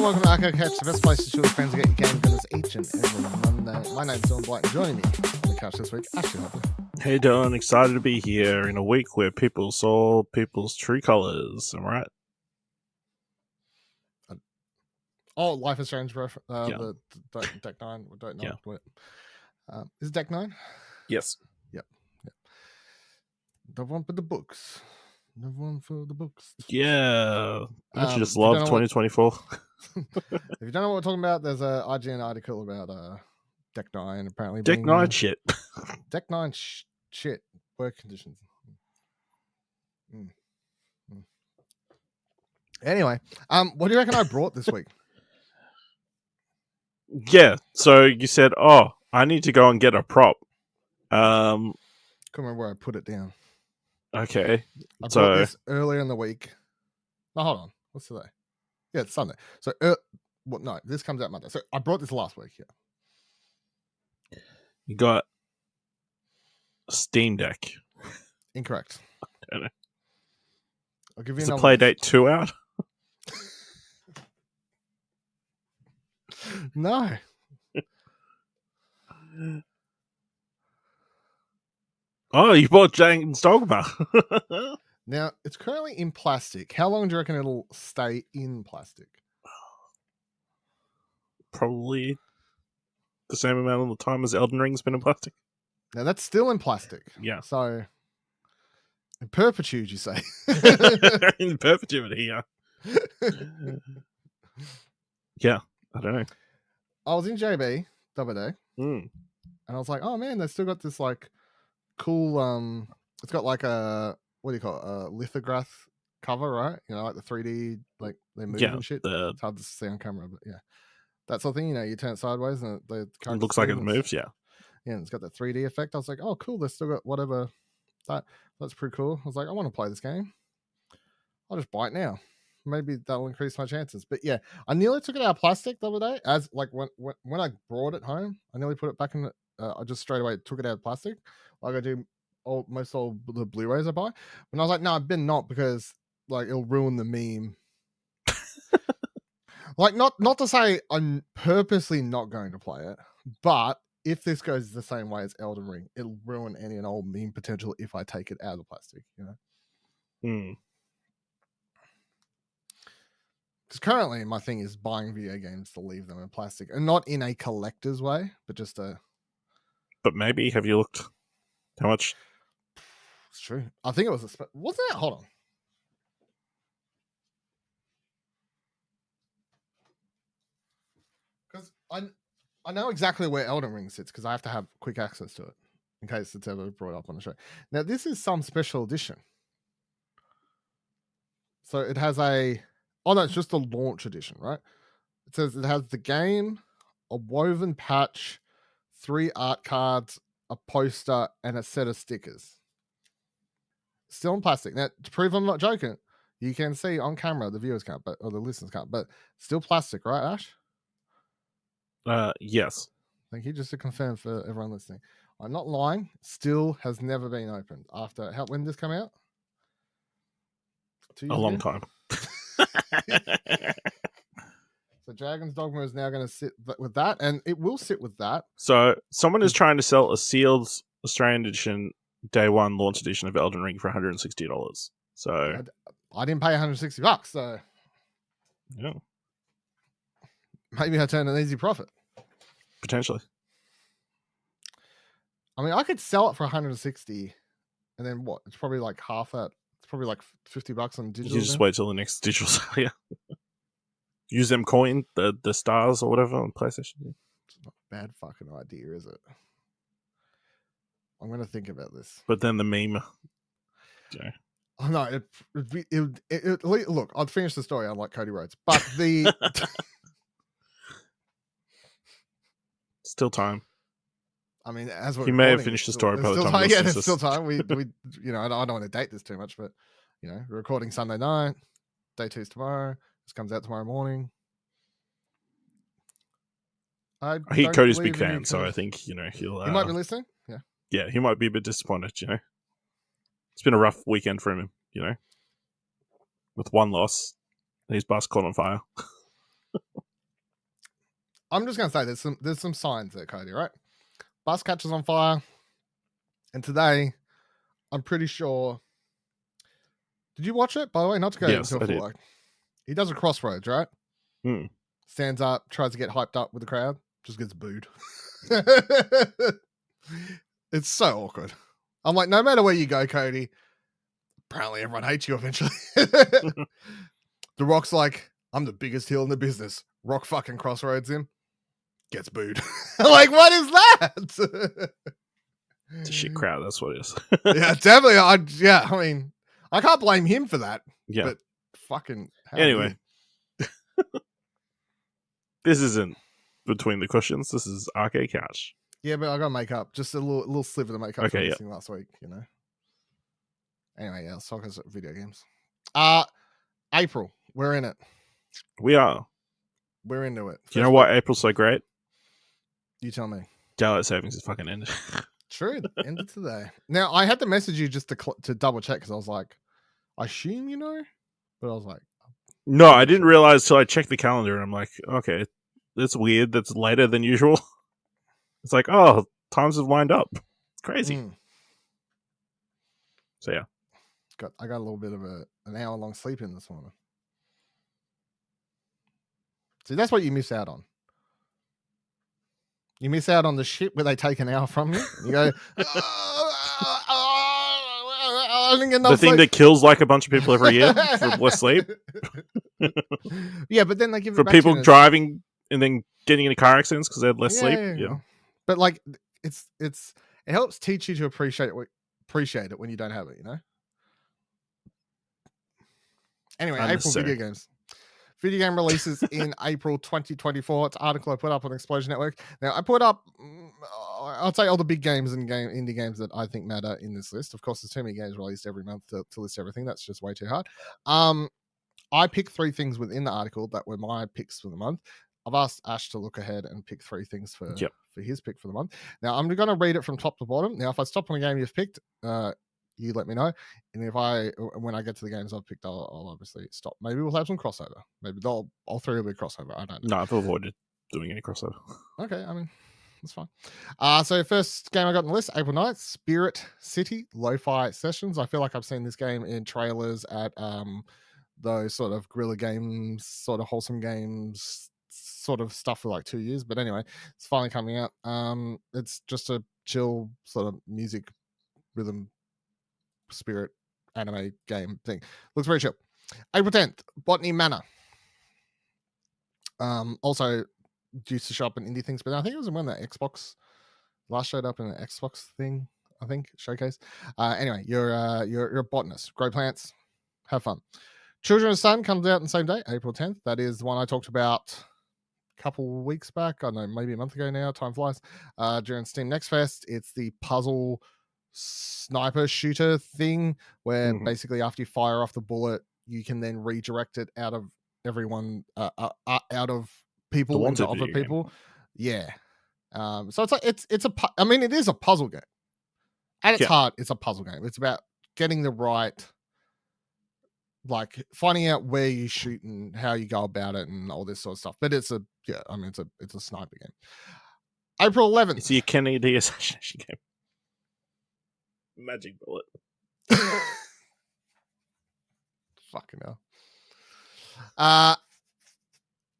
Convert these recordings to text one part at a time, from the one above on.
welcome to Arcade Couch, the best place to chill with friends and get your game gunners each and every Monday. My name's Dylan Blight, and joining me on the couch this week, Ashley Hopper. Hey Dylan, excited to be here in a week where people saw people's true colours, am I right? Oh, Life is Strange, Yeah. the Deck 9, I don't know. Yeah. Is it Deck 9? Yes. Yep. The one for the books. The one for the books. Yeah. Don't you just if you love don't know what- 2024? If you don't know what we're talking about, there's a IGN article about Deck 9 apparently Deck being 9 shit. Deck 9 shit. Work conditions. Anyway, what do you reckon I brought this week? Yeah, so you said, oh, I need to go and get a prop. Can't remember where I put it down. Okay. I brought this earlier in the week. No, hold on. What's today? Yeah, it's Sunday. So, no, this comes out Monday. So I brought this last week. Yeah. You got a Steam Deck. Incorrect. I don't know. I'll give you Is the another Playdate 2 out? No. Oh, you bought Jane's Dogma. Now, it's currently in plastic. How long do you reckon it'll stay in plastic? Probably the same amount of time as Elden Ring's been in plastic. Now, that's still in plastic. Yeah. So, in perpetuity, you say? In perpetuity, yeah. Yeah, I don't know. I was in JB the other day, Mm. and I was like, oh man, they still got this like cool, it's got like a, what do you call it, a lithograph cover, right? You know, like the 3D, like they move and shit. It's hard to see on camera, but yeah. That sort of thing, you know, you turn it sideways and it looks like it moves, yeah. Yeah, and it's got that 3D effect. I was like, oh cool, they've still got whatever. That's pretty cool. I was like, I want to play this game. I'll just buy it now. Maybe that'll increase my chances. But yeah, I nearly took it out of plastic the other day. As like when I brought it home, I nearly put it back in. I just straight away took it out of plastic, like I do most all the Blu-rays I buy. And I was like, no, I better not, because like it'll ruin the meme. Like not to say I'm purposely not going to play it, but if this goes the same way as Elden Ring, it'll ruin any and all meme potential if I take it out of the plastic. You know. Hmm. Because currently my thing is buying video games to leave them in plastic, and not in a collector's way, but just a. But maybe, have you looked how much? It's true. I think it was wasn't it? Hold on. Because I know exactly where Elden Ring sits, because I have to have quick access to it in case it's ever brought up on the show. Now this is some special edition. So it has oh no, it's just a launch edition, right? It says it has the game, a woven patch, 3 art cards, a poster, and a set of stickers. Still in plastic. Now, to prove I'm not joking, you can see on camera, the viewers can't, or the listeners can't, but still plastic, right, Ash? Yes. Thank you. Just to confirm for everyone listening, I'm not lying. Still has never been opened. After when did this come out? 2 years A long ago? time. So Dragon's Dogma is now going to sit with that, and it will sit with that. So someone is trying to sell a sealed Australian edition day one launch edition of Elden Ring for $160. So I didn't pay $160, so yeah, maybe I turned an easy profit. potentially. I mean, I could sell it for 160, and then what? It's probably like half that. It's probably like $50 on digital. You just wait till the next digital sale. Yeah. Use them coin, the stars or whatever on PlayStation. It's not a bad fucking idea, is it? I'm going to think about this. But then the meme. Yeah. Oh no! Look, I'd finish the story unlike Cody Rhodes, but the Still time. I mean, as we're He may have recording, finished the there's story by the still time time. this Yeah, is there's just- still time. We you know, I don't want to date this too much, but you know, we're recording Sunday night. Day 2's tomorrow. This comes out tomorrow morning. Cody's a big fan, so I think, you know, he'll. He might be listening. Yeah. Yeah, he might be a bit disappointed. You know, it's been a rough weekend for him. You know, with one loss, his bus caught on fire. I'm just gonna say there's some signs there, Cody. Right, bus catches on fire, and today I'm pretty sure. Did you watch it? By the way, not to go Yes, into a I full did. like. He does a crossroads, right? Hmm. Stands up, tries to get hyped up with the crowd, just gets booed. It's so awkward. I'm like, no matter where you go, Cody, apparently everyone hates you eventually. The Rock's like, I'm the biggest heel in the business. Rock fucking crossroads him, gets booed. Like, what is that? It's a shit crowd. That's what it is. Yeah, definitely. I mean, I can't blame him for that. Yeah. But fucking how Anyway, weird. this isn't between the cushions. This is Arcade Couch. Yeah, but I got makeup. Just a little sliver of makeup from missing last week, you know. Anyway, yeah, let's talk about video games. April, we're in it. We are. We're into it. Do you know why April's so great? You tell me. Daylight savings is fucking ended. True, ended today. Now I had to message you just to double check because I was like, I assume you know, but I was like, no, I didn't realize till I checked the calendar, and I'm like, okay, that's weird. That's later than usual. It's like, oh, times have lined up. It's crazy. So yeah, I got a little bit of an hour long sleep in this morning. See, that's what you miss out on. You miss out on the shit where they take an hour from you. You go, the thing that kills like a bunch of people every year for less sleep. Yeah, but then they give it for back people to you driving and then getting into car accidents because they had less sleep. Yeah, but like it helps teach you to appreciate it when you don't have it. You know. Anyway, April video games. Video game releases in April 2024. It's an article I put up on Explosion Network. Now, I put up, I'd say all the big games and indie games that I think matter in this list. Of course, there's too many games released every month to list everything. That's just way too hard. I picked 3 things within the article that were my picks for the month. I've asked Ash to look ahead and pick 3 things for his pick for the month. Now, I'm going to read it from top to bottom. Now, if I stop on a game you've picked, you let me know, and when I get to the games I've picked, I'll obviously stop. Maybe we'll have some crossover. Maybe all 3 will be crossover. I don't know. No, I've avoided doing any crossover. Okay, I mean that's fine. So first game I got on the list, April 9th, Spirit City Lo-Fi Sessions. I feel like I've seen this game in trailers at those sort of guerrilla games, sort of wholesome games, sort of stuff for like 2 years. But anyway, it's finally coming out. It's just a chill sort of music rhythm spirit anime game thing. Looks very chill. April 10th, Botany Manor. Also used to show up in indie things, but I think it was when the Xbox last showed up in an Xbox thing, I think, showcase. Anyway, you're a botanist. Grow plants. Have fun. Children of the Sun comes out on the same day, April 10th. That is the one I talked about a couple weeks back. I don't know, maybe a month ago now. Time flies. During Steam Next Fest, it's the puzzle sniper shooter thing where basically after you fire off the bullet, you can then redirect it out of everyone, out of people into other people. Game. Yeah. So it's like it is a puzzle game. At its heart, it's a puzzle game. It's about getting the right, like finding out where you shoot and how you go about it and all this sort of stuff. But it's a sniper game. April 11th. It's your Kennedy assassination game. Magic bullet. Fucking hell.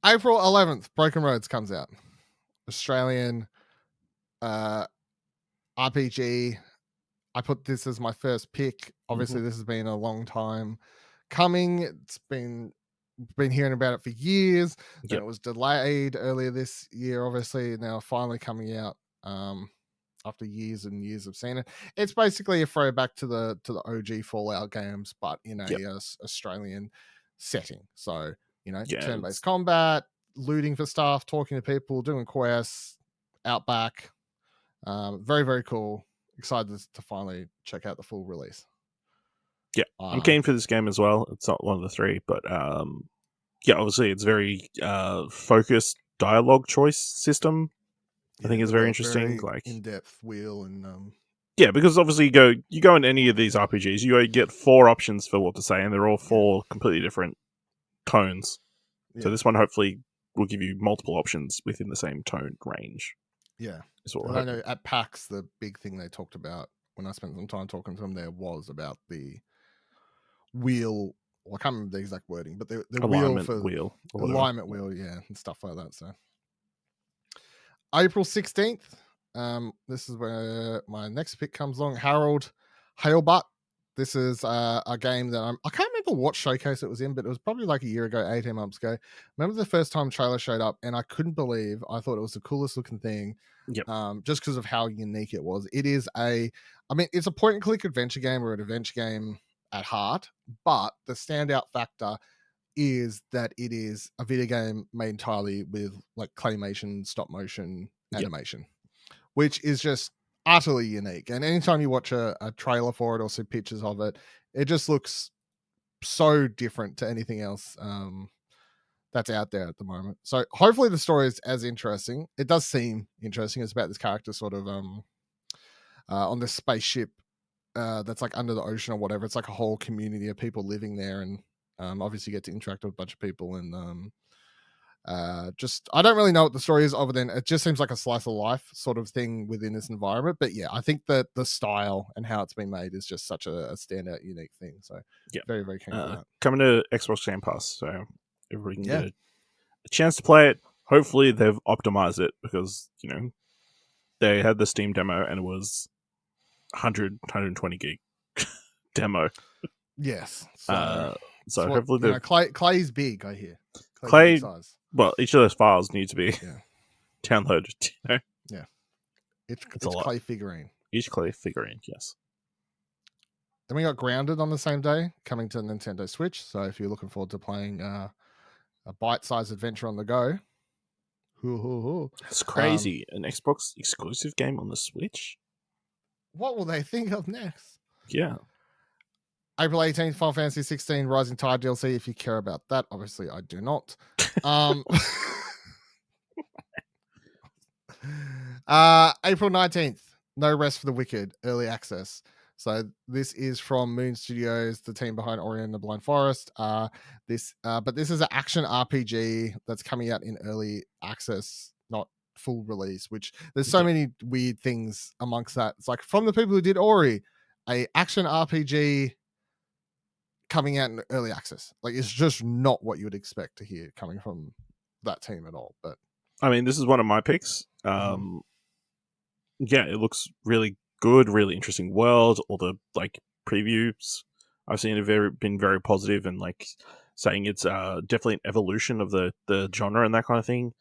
April 11th, Broken Roads comes out. Australian RPG. I put this as my first pick. Obviously, this has been a long time coming. It's been hearing about it for years. Then it was delayed earlier this year, obviously. Now finally coming out after years and years of seeing it. It's basically a throwback to the OG Fallout games, but in a Australian setting. So, turn-based combat, looting for stuff, talking to people, doing quests, outback. Very, very cool. Excited to finally check out the full release. Yeah, I'm keen for this game as well. It's not one of the 3, but obviously it's very focused dialogue choice system. I think it's very interesting, very like in-depth wheel and because obviously you go in any of these RPGs, you get 4 options for what to say, and they're all 4 completely different tones. So this one hopefully will give you multiple options within the same tone range. Yeah. Is what And I know at PAX, the big thing they talked about when I spent some time talking to them there was about the wheel. Well, I can't remember the exact wording, but the alignment wheel or for alignment wheel, yeah, and stuff like that. So April 16th. This is where my next pick comes along. Harold Halebutt. This is a game that I can't remember what showcase it was in, but it was probably like a year ago, 18 months ago. Remember the first time trailer showed up, and I couldn't believe. I thought it was the coolest looking thing. Yep. Just because of how unique it was. It is it's a point and click adventure game or an adventure game at heart, but the standout factor is that it is a video game made entirely with like claymation, stop motion animation, which is just utterly unique. And anytime you watch a trailer for it or see pictures of it, it just looks so different to anything else that's out there at the moment. So hopefully the story is as interesting. It does seem interesting. It's about this character sort of on this spaceship that's like under the ocean or whatever. It's like a whole community of people living there, and obviously you get to interact with a bunch of people. And just I don't really know what the story is other than it just seems like a slice of life sort of thing within this environment. But yeah, I think that the style and how it's been made is just such a standout, unique thing. So very, very keen for that. Coming to Xbox Game Pass, so everybody can get a chance to play it. Hopefully they've optimized it because, they had the Steam demo and it was 120 gig demo. Yes. So hopefully Clay's big, I hear. Clay size. Well, each of those files need to be downloaded. Yeah. It's Clay figurine. Each Clay figurine, yes. Then we got Grounded on the same day, coming to Nintendo Switch. So if you're looking forward to playing a bite-sized adventure on the go, that's crazy. An Xbox exclusive game on the Switch? What will they think of next? Yeah. April 18th, Final Fantasy 16 Rising Tide DLC, if you care about that. Obviously, I do not. April 19th, No Rest for the Wicked, early access. So this is from Moon Studios, the team behind Ori and the Blind Forest. But this is an action RPG that's coming out in early access, not full release, which there's so many weird things amongst that. It's like from the people who did Ori, a action RPG coming out in early access. Like it's just not what you would expect to hear coming from that team at all. But I mean, this is one of my picks. Yeah, it looks really good, really interesting world. All the like previews I've seen have been very positive and like saying it's definitely an evolution of the genre and that kind of thing.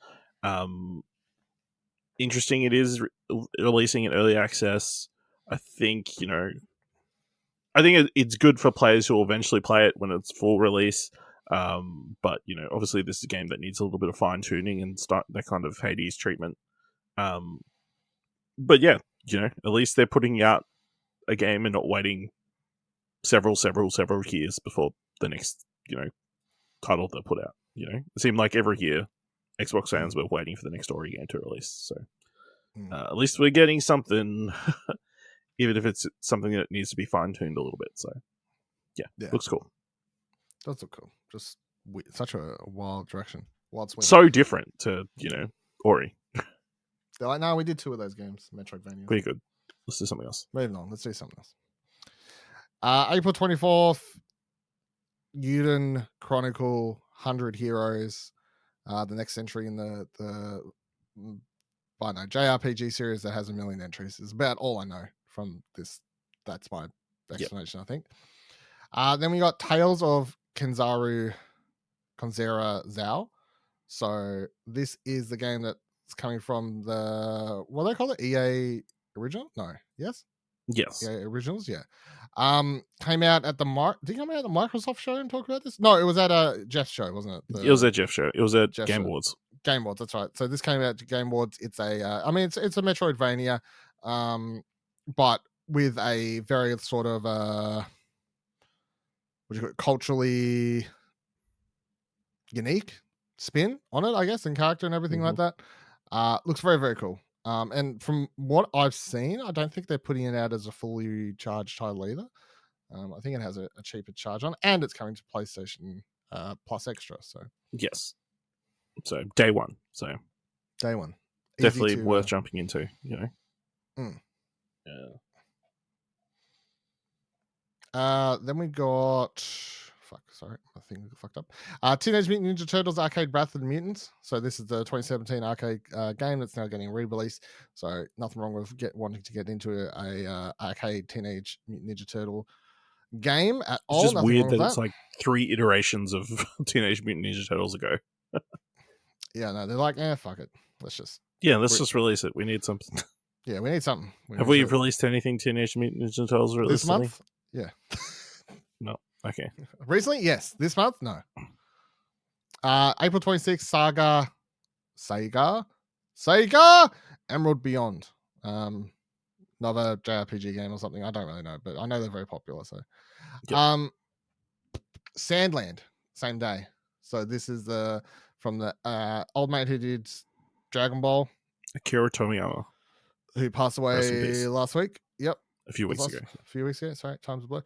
Interesting it is releasing in early access. I think it's good for players who will eventually play it when it's full release. But obviously this is a game that needs a little bit of fine tuning and start that kind of Hades treatment. But yeah, at least they're putting out a game and not waiting several years before the next, title they put out. It seemed like every year Xbox fans were waiting for the next Ori game to release. So at least we're getting something, even if it's something that needs to be fine tuned a little bit. So yeah, looks cool. Does look cool. Just such a wild direction. Wild swing. So different to, Ori. They're like, no, we did 2 of those games, Metroidvania. Pretty good. Let's do something else. Moving on. Let's do something else. April 24th, Yuden Chronicle 100 Heroes. The next entry in the JRPG series that has 1 million entries. Is about all I know from this. That's my explanation, I think. Then we got Tales of Kanzara Zao. So this is the game that's coming from the, what do they call it? EA Original? No. Yes? Yes. EA Originals, yeah. Came out at the did you come out at the Microsoft show and talk about this? No, it was at a Jeff's show, wasn't it? It was at Jeff's show. It was at Game Awards. Game Awards, that's right. So this came out to Game Awards. It's a, it's a Metroidvania, but with a very sort of, culturally unique spin on it, I guess, and character and everything like that. Looks very, very cool. And from what I've seen, I don't think they're putting it out as a fully charged title either. I think it has a cheaper charge on, and it's coming to PlayStation Plus Extra. So yes, So day one. So Day one. definitely worth jumping into. Yeah. Then we got sorry, my thing got fucked up. Teenage Mutant Ninja Turtles Arcade Wrath of the Mutants. So this is the 2017 arcade game that's now getting re-released. So nothing wrong with wanting to get into a arcade Teenage Mutant Ninja Turtle game at all. It's just nothing weird wrong with that it's like 3 iterations of Teenage Mutant Ninja Turtles ago. Yeah, no, they're like, fuck it. Let's just release it. We need something. Yeah, we need something. Have we released anything Teenage Mutant Ninja Turtles this month? Yeah. No. Okay. Recently? Yes. This month? No. April 26th, Sega, Emerald Beyond. Another JRPG game or something. I don't really know, but I know they're very popular. So, yep. Sandland, same day. So this is from the old mate who did Dragon Ball, Akira Toriyama, who passed away last week. Yep. A few weeks ago. Sorry, time's a blur.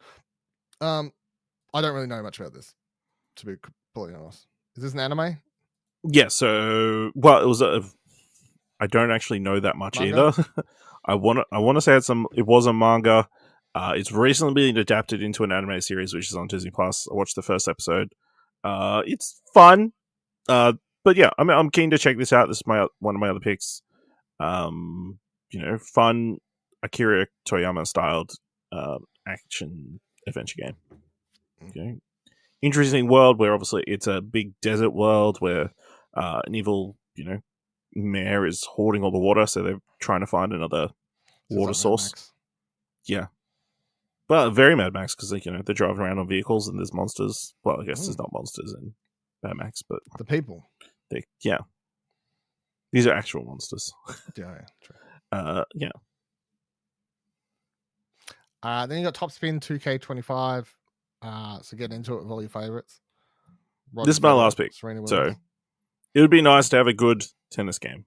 I don't really know much about this, to be completely honest. Is this an anime? Yeah, so it was I don't actually know that much manga? Either. I want to say it was a manga. It's recently been adapted into an anime series, which is on Disney Plus. I watched the first episode. It's fun. But yeah, I'm keen to check this out. This is one of my other picks. Fun Akira Toriyama styled action adventure game. Okay. Interesting world where obviously it's a big desert world where an evil, mayor is hoarding all the water, so they're trying to find another water source. Yeah. But very Mad Max because they're driving around on vehicles and there's monsters. Well, I guess there's not monsters in Mad Max, but the people. These are actual monsters. Yeah, true. Yeah. Then you got Top Spin 2K25. So get into it with all your favorites. This is my last pick. So it would be nice to have a good tennis game,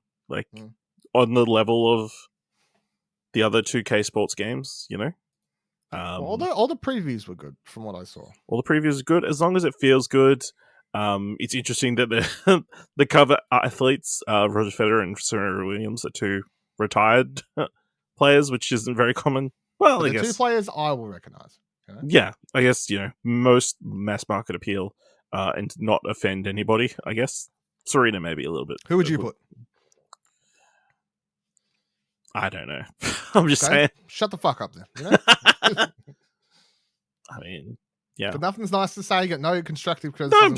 on the level of the other 2K sports games. All the previews were good from what I saw. All the previews are good as long as it feels good. It's interesting that the cover athletes, Roger Federer and Serena Williams, are 2 retired players, which isn't very common. Well, I guess 2 players I will recognize. Yeah, I guess most mass market appeal and not offend anybody. I guess Serena maybe a little bit. Who would you put? I don't know. I'm just saying. Shut the fuck up then. I mean, yeah. But nothing's nice to say. You got no constructive criticism. No,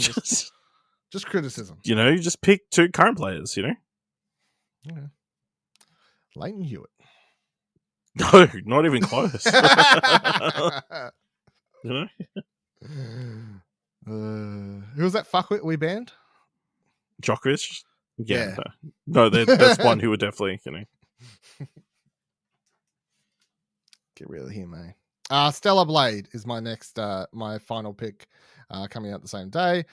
just criticism. You just pick 2 current players. Okay. Leighton Hewitt. No, not even close. Who was that fuckwit we banned? Djokovic? Yeah. No, that's one who would definitely, Get rid of him, eh? Stellar Blade is my next, my final pick, coming out the same day.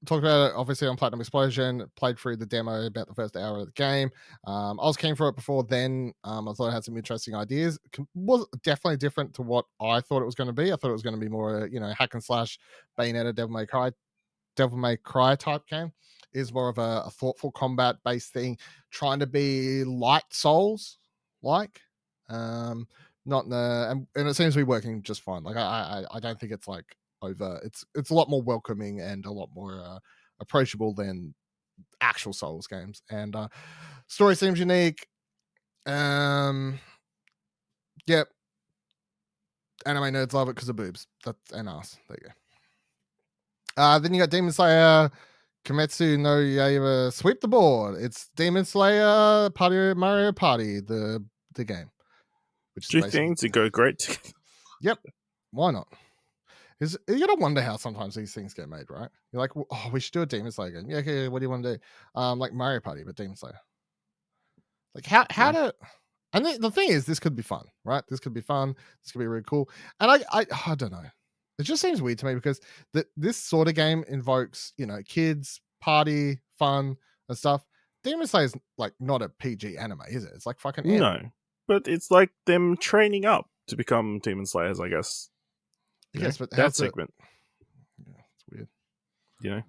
Talked about it obviously on Platinum Explosion, played through the demo about the first hour of the game. I was keen for it before then. I thought it had some interesting ideas. Was definitely different to what I thought it was going to be. I thought it was going to be more hack and slash, Bayonetta, Devil May Cry type game. Is more of a thoughtful combat based thing, trying to be light Souls like, not in the and it seems to be working just fine. Like I don't think it's like over. It's a lot more welcoming and a lot more approachable than actual Souls games. And story seems unique. Yep. Anime nerds love it because of boobs. That's and ass. There you go. Then you got Demon Slayer Kimetsu no Yaiba Sweep the Board. It's Demon Slayer Mario Party, the game. Which 2 things that go great. Yep. Why not? You gotta wonder how sometimes these things get made, right? You're like, oh, we should do a Demon Slayer game. Yeah, okay, what do you want to do? Like Mario Party, but Demon Slayer. Like how to. And the thing is, this could be fun, right? This could be fun. This could be really cool. And I don't know. It just seems weird to me because this sort of game invokes, kids, party, fun, and stuff. Demon Slayer is like not a PG anime, is it? It's like fucking anime. No, but it's like them training up to become Demon Slayers, I guess. Yes, but that segment. Yeah, it's weird.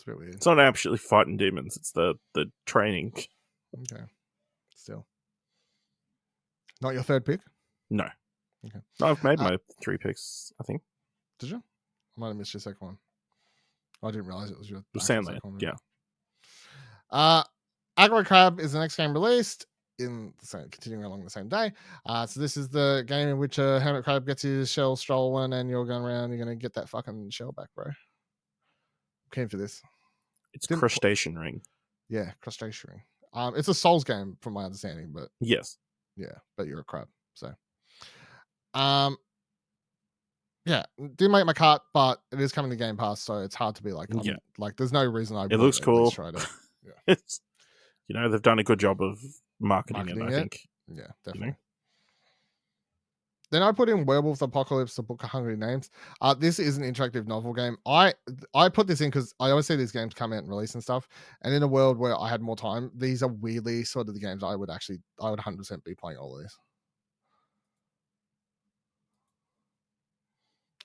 It's a bit weird. It's not actually fighting demons. It's the training. Okay. Still. Not your third pick? No. Okay. No, I've made my 3 picks, I think. Did you? I might have missed your second one. I didn't realize it was your Sandland, second one. yeah. Aggro Crab is the next game released continuing along the same day. So this is the game in which a hermit crab gets his shell stolen and you're going around, you're going to get that fucking shell back, bro. Came for this. It's Crustacean Ring. Yeah, Crustacean Ring. It's a Souls game from my understanding, but yes. Yeah, but you're a crab, so. Yeah, didn't make my cut, but it is coming to Game Pass, so it's hard to be like, like there's no reason I. It looks cool. Try to, yeah. It's, they've done a good job of marketing it, I think. Yeah, definitely. Then I put in Werewolf Apocalypse: The Book of Hungry Names. This is an interactive novel game. I put this in because I always see these games come out and release and stuff. And in a world where I had more time, these are weirdly sort of the games I would 100% be playing all of these.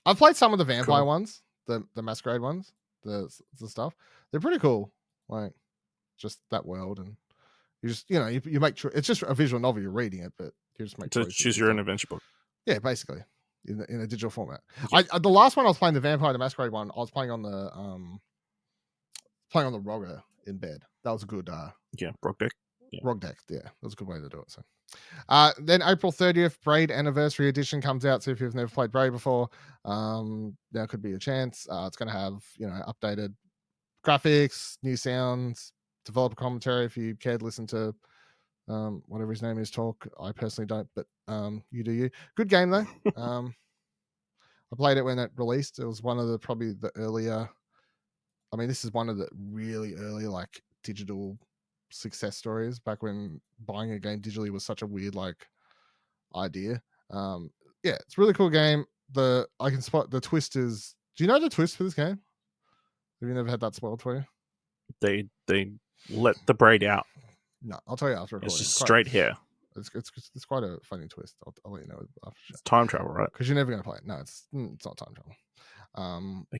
I've played some of the vampire ones, the masquerade ones, the stuff. They're pretty cool. Like just that world, and you just you make it's just a visual novel. You're reading it, but you just make choose your own adventure book. Yeah, basically, in a digital format. Yeah. The last one I was playing, the Vampire the Masquerade one, I was playing on the Rogger in bed. That was a good ROG deck. ROG deck, yeah. That was a good way to do it. So then April 30th, Braid Anniversary Edition comes out. So if you've never played Braid before, there could be a chance. It's gonna have, updated graphics, new sounds, developer commentary if you care to listen to whatever his name is talk. I personally don't, but you do you. Good game though. I played it when it released. It was one of probably the earlier. I mean, this is one of the really early like digital success stories back when buying a game digitally was such a weird like idea. Yeah, it's a really cool game. I can spot the twist is. Do you know the twist for this game? Have you never had that spoiled for you? They let the braid out. No, I'll tell you after recording. It's just straight hair. It's quite a funny twist. I'll let you know after. It's time travel, right? Because you're never going to play it. No, it's not time travel.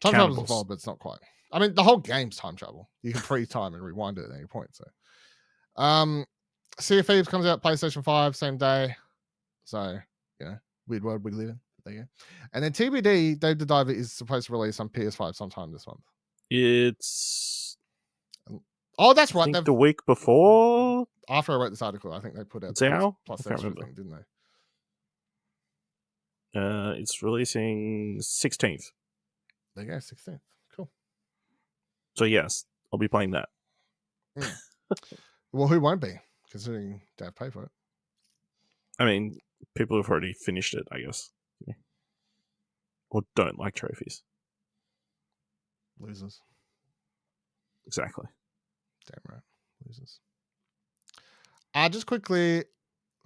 Time travel's involved, but it's not quite. I mean, the whole game's time travel. You can pre-time and rewind it at any point. So, Sea of Thieves comes out PlayStation 5 same day. So, weird world we live in. There you go. And then TBD, Dave the Diver is supposed to release on PS5 sometime this month. It's. Oh, that's right. I think the week before. After I wrote this article, I think they put out plus extra thing, didn't they? It's releasing 16th. There you go, 16th. Cool. So yes, I'll be playing that. Well, who won't be, considering Dave paid for it? I mean, people have already finished it, I guess. Or don't like trophies. Losers. Exactly. Damn right. Losers. Just quickly,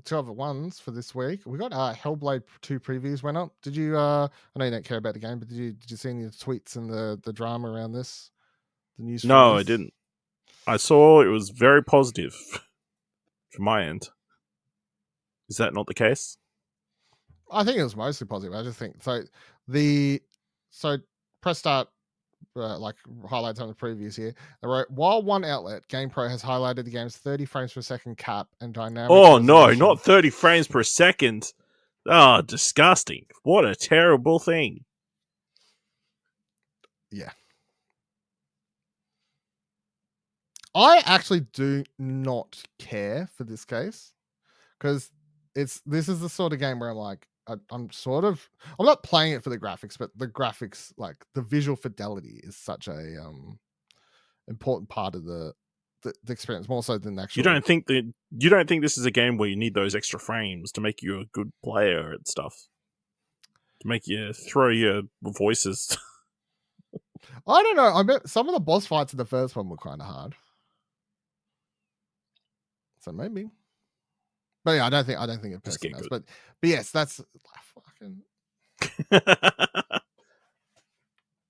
2 other ones for this week. We got Hellblade 2 previews went up. Did you I know you don't care about the game, but did you see any tweets and the drama around this? The news? No, I didn't. I saw it was very positive from my end. Is that not the case? I think it was mostly positive. I just think so press start like highlights on the previews here. They wrote, while one outlet, GamePro, has highlighted the game's 30 frames per second cap and dynamic. Oh no, not 30 frames per second. Oh, disgusting. What a terrible thing. Yeah. I actually do not care for this case because this is the sort of game where I'm like, I'm not playing it for the graphics, but the graphics, like the visual fidelity, is such a important part of the experience, more so than actually. You don't think this is a game where you need those extra frames to make you a good player and stuff, to make you throw your voices. I don't know. I bet some of the boss fights in the first one were kind of hard, so maybe. But yeah, I don't think it personally does. But yes, that's fucking. What are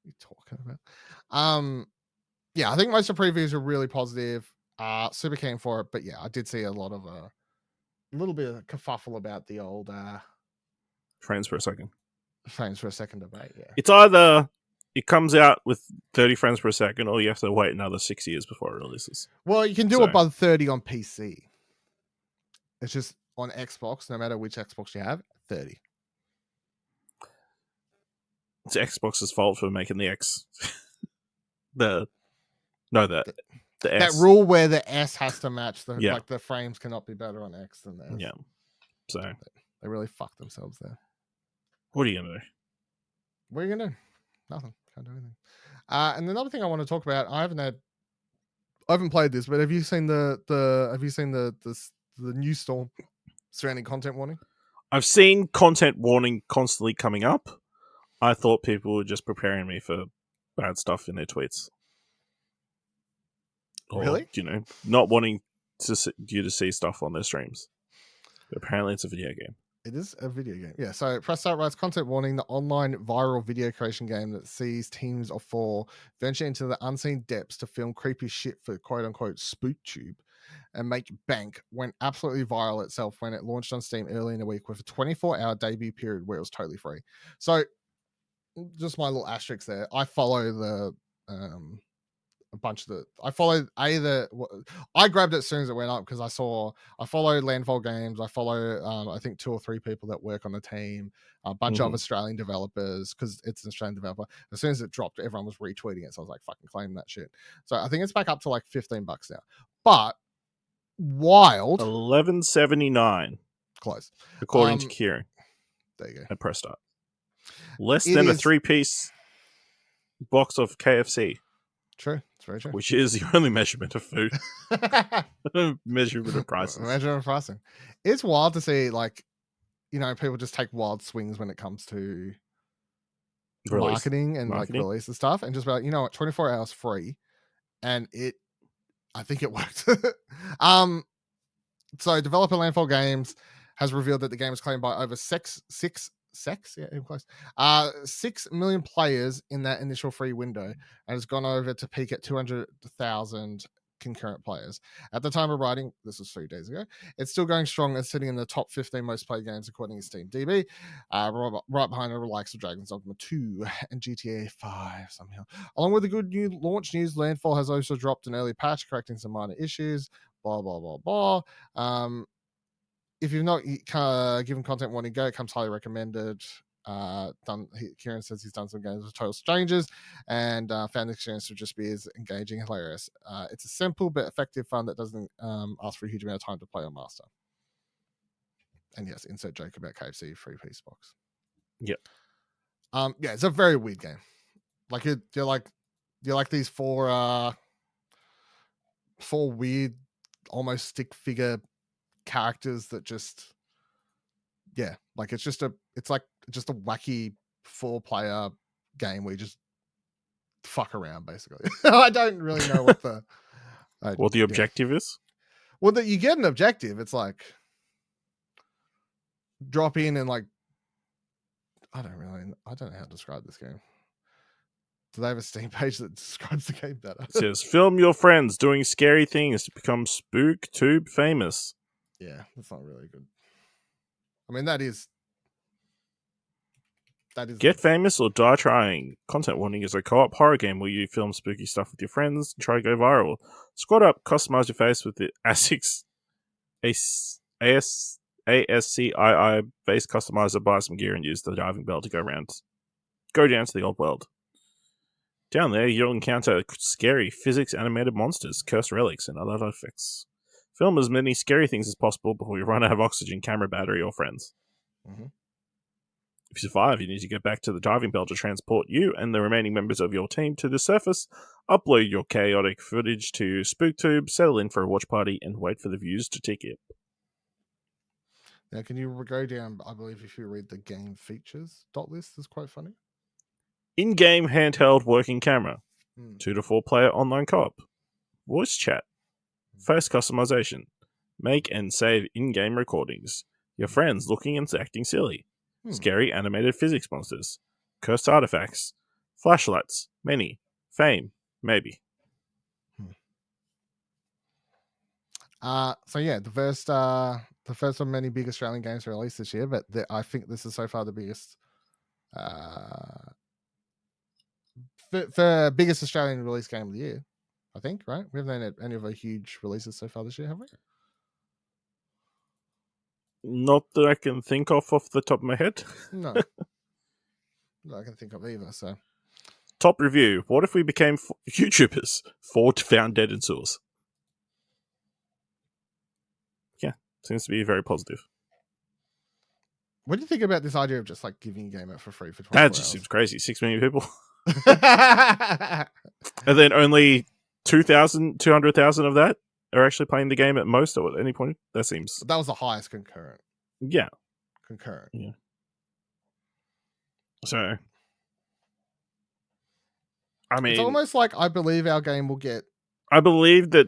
you talking about? Yeah, I think most of the previews are really positive. Super keen for it, but yeah, I did see a lot of a little bit of kerfuffle about the old frames per second. Frames per second debate. Yeah, it's either it comes out with 30 frames per second, or you have to wait another 6 years before it releases. Well, you can do So- above 30 on PC. It's just on Xbox, no matter which Xbox you have, 30. It's Xbox's fault for making the X. the S. That rule where the S has to match the Yeah. like the frames cannot be better on X than the S. Yeah. So They really fucked themselves there. what are you gonna do? What are you gonna do? Nothing. Can't do anything. And another thing I want to talk about, I haven't played this, but have you seen the new storm surrounding content warning? I've seen content warning constantly coming up. I thought people were just preparing me for bad stuff in their tweets. Or, Really? Not wanting you to see stuff on their streams. But apparently it's a video game. It is a video game. Yeah, so Press Start writes content warning, the online viral video creation game that sees teams of 4 venture into the unseen depths to film creepy shit for quote unquote SpookTube and make bank went absolutely viral itself when it launched on Steam early in the week with a 24-hour debut period where it was totally free. So just my little asterisk there. I follow the a bunch of the I followed I grabbed it as soon as it went up because I followed Landfall Games. I follow I think 2 or 3 people that work on the team, a bunch of Australian developers because it's an Australian developer. As soon as it dropped, everyone was retweeting it, so I was like, fucking claim that shit. So I think it's back up to like $15 now, but wild $11.79 close according to Kieran. There you go. At Press Start. Less than a 3-piece box of KFC. True, it's very true. Which is the only measurement of food. Measurement of prices. Measurement of pricing. It's wild to see, like, people just take wild swings when it comes to marketing and like release and stuff, and just be like, you know what, 24 hours free, and I think it worked. So developer Landfall Games has revealed that the game is claimed by over 6 million players in that initial free window and has gone over to peak at 200,000 concurrent players. At the time of writing, this was 3 days ago, it's still going strong and sitting in the top 15 most played games according to Steam DB, right behind the likes of Dragon's Dogma 2 and GTA 5 somehow. Along with the good new launch news, Landfall has also dropped an early patch correcting some minor issues, blah, blah, blah, blah. If you've not given content warning go, it comes highly recommended. Kieran says he's done some games with total strangers and found the experience to just be as engaging and hilarious. It's a simple but effective fun that doesn't ask for a huge amount of time to play or master. And yes, insert joke about KFC 3-piece box. Yep. Yeah, it's a very weird game. Like you're like these 4 weird, almost stick figure characters that just like it's just a wacky 4-player game where you just fuck around basically. I don't really know what the objective is. Well, that you get an objective, it's like drop in and like I don't know how to describe this game. Do they have a Steam page that describes the game better? It says film your friends doing scary things to become SpookTube famous. Yeah, that's not really good. I mean, that is Get famous or die trying. Content warning is a co-op horror game where you film spooky stuff with your friends and try to go viral. Squad up, customize your face with the ASICS ASCII face customizer, buy some gear and use the diving bell to go down to the old world. Down there, you'll encounter scary physics animated monsters, cursed relics, and other effects. Film as many scary things as possible before you run out of oxygen, camera, battery, or friends. Mm-hmm. If you survive, you need to get back to the diving bell to transport you and the remaining members of your team to the surface, upload your chaotic footage to SpookTube, settle in for a watch party, and wait for the views to tick up. Now, can you go down, I believe if you read the game features list is quite funny. In-game handheld working camera. 2 to 4 player online co-op. Voice chat. Face customization. Make and save in-game recordings. Your friends looking and acting silly. Scary animated physics monsters. Cursed artifacts. Flashlights. Many. Fame. Maybe. So yeah, the first of many big Australian games released this year, but I think this is so far the biggest for biggest Australian release game of the year, I think, right? We haven't had any of our huge releases so far this year, have we? Not that I can think of off the top of my head. No. Not I can think of either, so. Top review. What if we became YouTubers? Ford found dead in sewers. Yeah, seems to be very positive. What do you think about this idea of just like giving a game out for free for 24 That hours? just seems crazy. 6 million people. And then only 200,000 of that are actually playing the game at most or at any point. That seems... That was the highest concurrent. Yeah. Concurrent. Yeah. So... I mean... It's almost like I believe our game will get... I believe that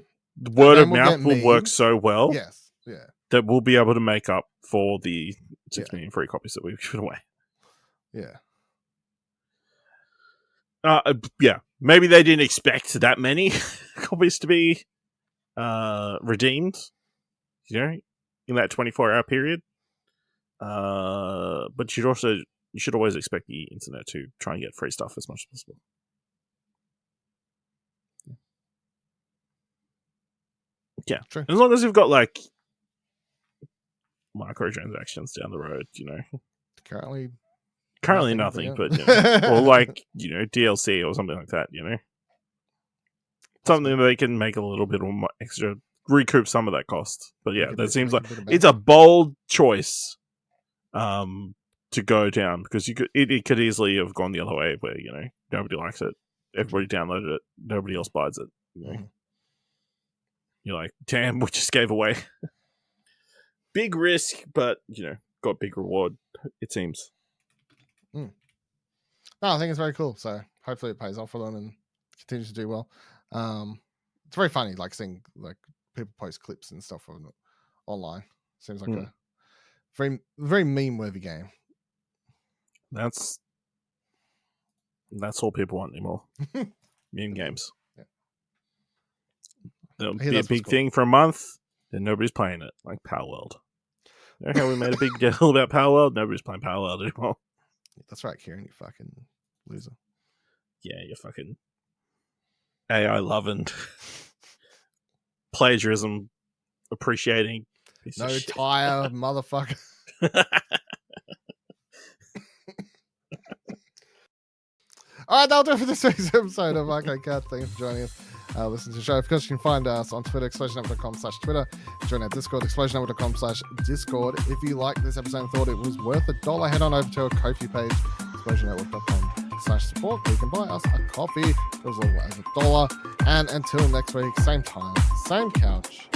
word of mouth will work so well. Yes. Yeah. That we'll be able to make up for the 6 million free copies that we've given away. Yeah. Yeah. Maybe they didn't expect that many copies to be redeemed, you know, in that 24-hour period. But you should always expect the internet to try and get free stuff as much as possible. Yeah. True. As long as you've got like microtransactions down the road, you know. Currently nothing, but you know, or like, you know, DLC or something like that, you know. Something that they can make a little bit more extra, recoup some of that cost. But yeah, that seems like it's a bold choice to go down, because it could easily have gone the other way where, you know, nobody likes it, everybody downloaded it, nobody else buys it, you know. You're like, damn, we just gave away big risk, but, you know, got big reward, it seems. No, I think it's very cool. So hopefully it pays off for them and continues to do well. It's very funny, like seeing like people post clips and stuff on online. Seems like a very, very meme-worthy game. That's all people want anymore. Meme games. Yeah. There'll be a big thing for a month, then nobody's playing it, like Power World. You know how we made a big deal about Power World? Nobody's playing Power World anymore. That's right, Kieran, you fucking loser. Yeah, you fucking AI loving, plagiarism appreciating. No tire, motherfucker. All right, that'll do it for this week's episode of Arcade Cat. Thanks for joining us. Listen to the show. Of course, you can find us on Twitter, explosionnetwork.com/Twitter. Join our Discord, explosionnetwork.com/Discord. If you liked this episode and thought it was worth $1, head on over to our Ko-fi page, explosionnetwork.com/support, where you can buy us a coffee for as little as $1. And until next week, same time, same couch.